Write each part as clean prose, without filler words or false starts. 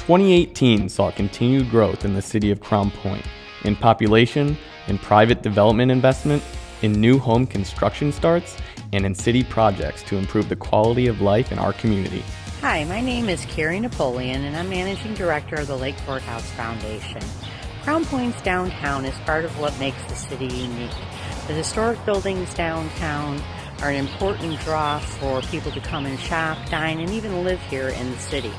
2018 saw continued growth in the city of Crown Point, in population, in private development investment, in new home construction starts, and in city projects to improve the quality of life in our community. Hi, my name is Carrie Napoleon, and I'm Managing Director of the Lake Courthouse Foundation. Crown Point's downtown is part of what makes the city unique. The historic buildings downtown are an important draw for people to come and shop, dine, and even live here in the city.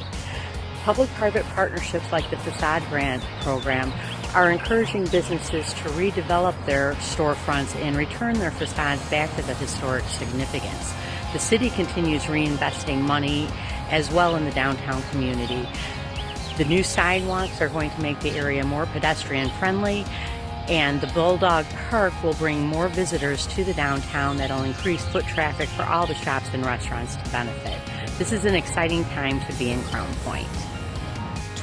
Public-private partnerships like the Facade Grant program are encouraging businesses to redevelop their storefronts and return their facades back to the historic significance. The city continues reinvesting money as well in the downtown community. The new sidewalks are going to make the area more pedestrian friendly, and the Bulldog Park will bring more visitors to the downtown that'll increase foot traffic for all the shops and restaurants to benefit. This is an exciting time to be in Crown Point.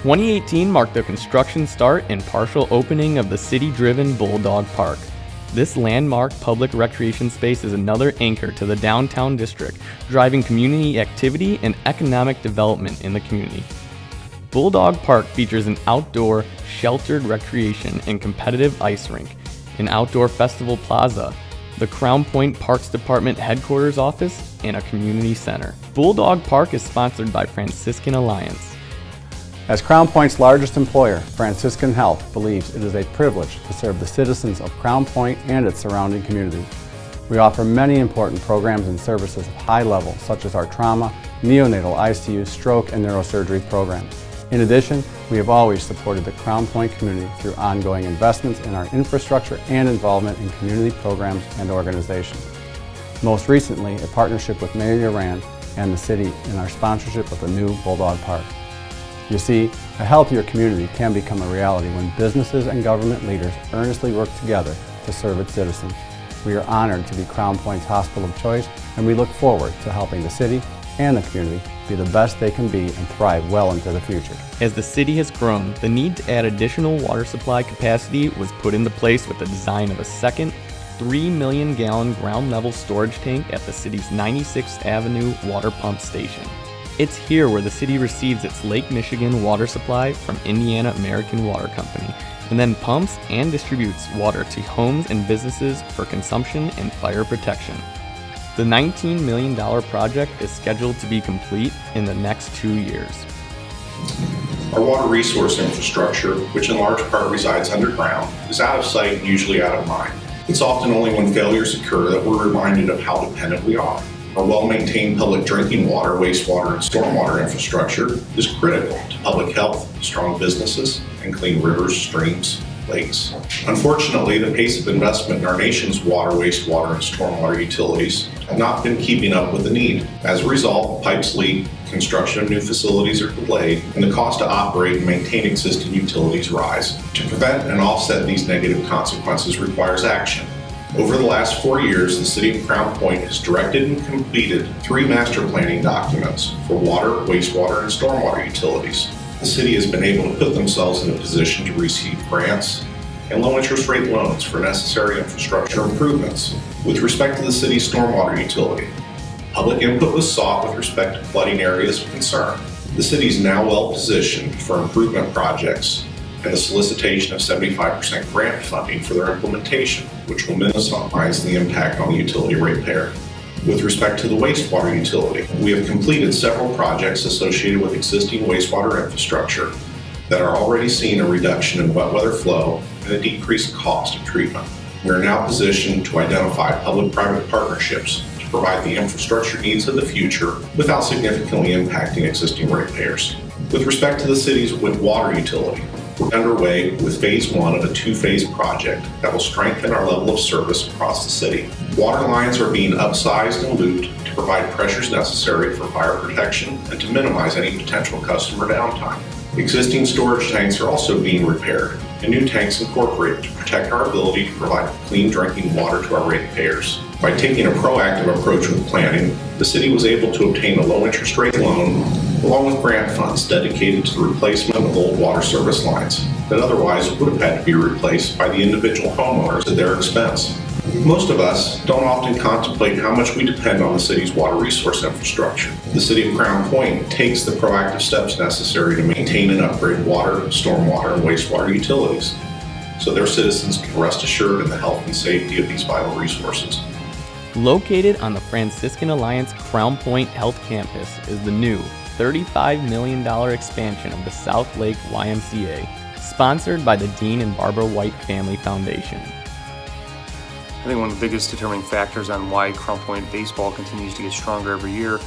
2018 marked the construction start and partial opening of the city-driven Bulldog Park. This landmark public recreation space is another anchor to the downtown district, driving community activity and economic development in the community. Bulldog Park features an outdoor, sheltered recreation and competitive ice rink, an outdoor festival plaza, the Crown Point Parks Department headquarters office, and a community center. Bulldog Park is sponsored by Franciscan Alliance. As Crown Point's largest employer, Franciscan Health believes it is a privilege to serve the citizens of Crown Point and its surrounding community. We offer many important programs and services of high level, such as our trauma, neonatal ICU, stroke, and neurosurgery programs. In addition, we have always supported the Crown Point community through ongoing investments in our infrastructure and involvement in community programs and organizations. Most recently, a partnership with Mayor Rand and the city in our sponsorship of the new Bulldog Park. You see, a healthier community can become a reality when businesses and government leaders earnestly work together to serve its citizens. We are honored to be Crown Point's hospital of choice, and we look forward to helping the city and the community be the best they can be and thrive well into the future. As the city has grown, the need to add additional water supply capacity was put into place with the design of a second 3 million gallon ground level storage tank at the city's 96th Avenue water pump station. It's here where the city receives its Lake Michigan water supply from Indiana American Water Company, and then pumps and distributes water to homes and businesses for consumption and fire protection. The $19 million project is scheduled to be complete in the next 2 years. Our water resource infrastructure, which in large part resides underground, is out of sight and usually out of mind. It's often only when failures occur that we're reminded of how dependent we are. Our well-maintained public drinking water, wastewater, and stormwater infrastructure is critical to public health, strong businesses, and clean rivers, streams, lakes. Unfortunately, the pace of investment in our nation's water, wastewater, and stormwater utilities have not been keeping up with the need. As a result, pipes leak, construction of new facilities are delayed, and the cost to operate and maintain existing utilities rise. To prevent and offset these negative consequences requires action. Over the last 4 years, the City of Crown Point has directed and completed 3 master planning documents for water, wastewater, and stormwater utilities. The city has been able to put themselves in a position to receive grants and low interest rate loans for necessary infrastructure improvements. With respect to the city's stormwater utility, public input was sought with respect to flooding areas of concern. The city is now well positioned for improvement projects and the solicitation of 75% grant funding for their implementation, which will minimize the impact on the utility ratepayer. With respect to the wastewater utility, we have completed several projects associated with existing wastewater infrastructure that are already seeing a reduction in wet weather flow and a decreased cost of treatment. We are now positioned to identify public-private partnerships to provide the infrastructure needs of the future without significantly impacting existing ratepayers. With respect to the city's water utility, we're underway with phase 1 of a 2-phase project that will strengthen our level of service across the city. Water lines are being upsized and looped to provide pressures necessary for fire protection and to minimize any potential customer downtime. Existing storage tanks are also being repaired and new tanks incorporated to protect our ability to provide clean drinking water to our ratepayers. By taking a proactive approach with planning, the city was able to obtain a low interest rate loan along with grant funds dedicated to the replacement of old water service lines that otherwise would have had to be replaced by the individual homeowners at their expense. Most of us don't often contemplate how much we depend on the city's water resource infrastructure. The City of Crown Point takes the proactive steps necessary to maintain and upgrade water, stormwater, and wastewater utilities, so their citizens can rest assured in the health and safety of these vital resources. Located on the Franciscan Alliance Crown Point Health Campus is the new $35 million expansion of the South Lake YMCA, sponsored by the Dean and Barbara White Family Foundation. I think one of the biggest determining factors on why Crown Point baseball continues to get stronger every year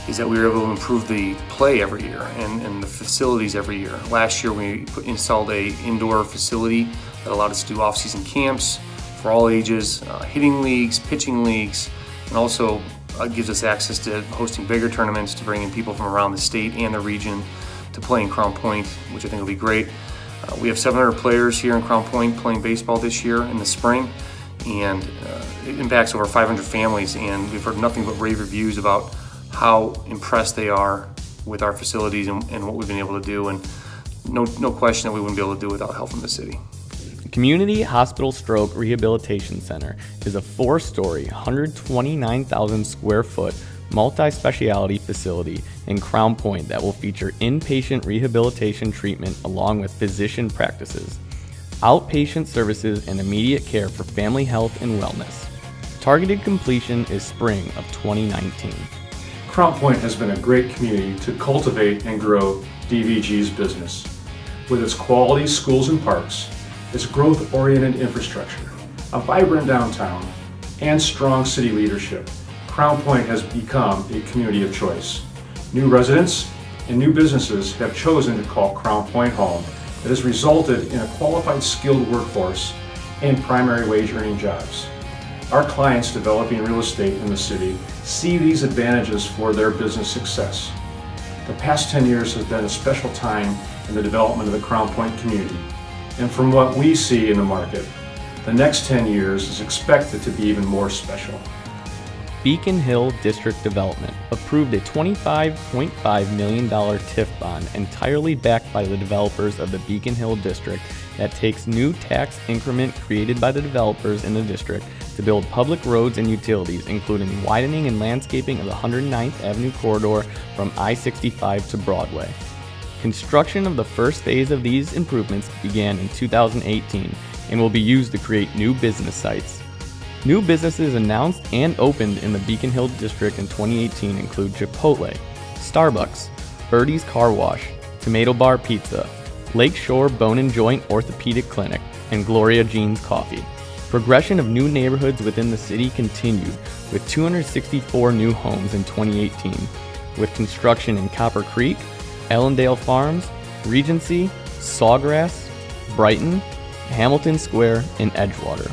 is that we were able to improve the play every year and the facilities every year. Last year we installed an indoor facility that allowed us to do off-season camps for all ages, hitting leagues, pitching leagues, and also gives us access to hosting bigger tournaments to bring in people from around the state and the region to play in Crown Point, which I think will be great. We have 700 players here in Crown Point playing baseball this year in the spring, and it impacts over 500 families, and we've heard nothing but rave reviews about how impressed they are with our facilities and what we've been able to do, and no question that we wouldn't be able to do without help from the city. Community Hospital Stroke Rehabilitation Center is a 4-story, 129,000 square foot multi-specialty facility in Crown Point that will feature inpatient rehabilitation treatment along with physician practices, outpatient services, and immediate care for family health and wellness. Targeted completion is spring of 2019. Crown Point has been a great community to cultivate and grow DVG's business. With its quality schools and parks, its growth-oriented infrastructure, a vibrant downtown, and strong city leadership, Crown Point has become a community of choice. New residents and new businesses have chosen to call Crown Point home. That has resulted in a qualified, skilled workforce and primary wage earning jobs. Our clients developing real estate in the city see these advantages for their business success. The past 10 years has been a special time in the development of the Crown Point community. And from what we see in the market, the next 10 years is expected to be even more special. Beacon Hill District Development approved a $25.5 million TIF bond entirely backed by the developers of the Beacon Hill District that takes new tax increment created by the developers in the district to build public roads and utilities, including widening and landscaping of the 109th Avenue corridor from I-65 to Broadway. Construction of the first phase of these improvements began in 2018 and will be used to create new business sites. New businesses announced and opened in the Beacon Hill District in 2018 include Chipotle, Starbucks, Birdie's Car Wash, Tomato Bar Pizza, Lakeshore Bone and Joint Orthopedic Clinic, and Gloria Jean's Coffee. Progression of new neighborhoods within the city continued with 264 new homes in 2018, with construction in Copper Creek, Ellendale Farms, Regency, Sawgrass, Brighton, Hamilton Square, and Edgewater.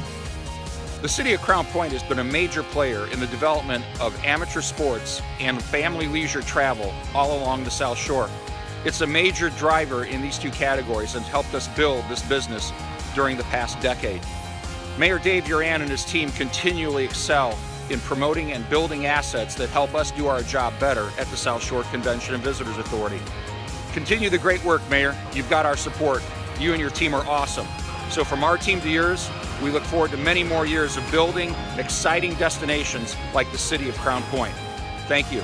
The City of Crown Point has been a major player in the development of amateur sports and family leisure travel all along the South Shore. It's a major driver in these two categories and helped us build this business during the past decade. Mayor Dave Uran and his team continually excel in promoting and building assets that help us do our job better at the South Shore Convention and Visitors Authority. Continue the great work, Mayor. You've got our support. You and your team are awesome. So from our team to yours, we look forward to many more years of building exciting destinations like the City of Crown Point. Thank you.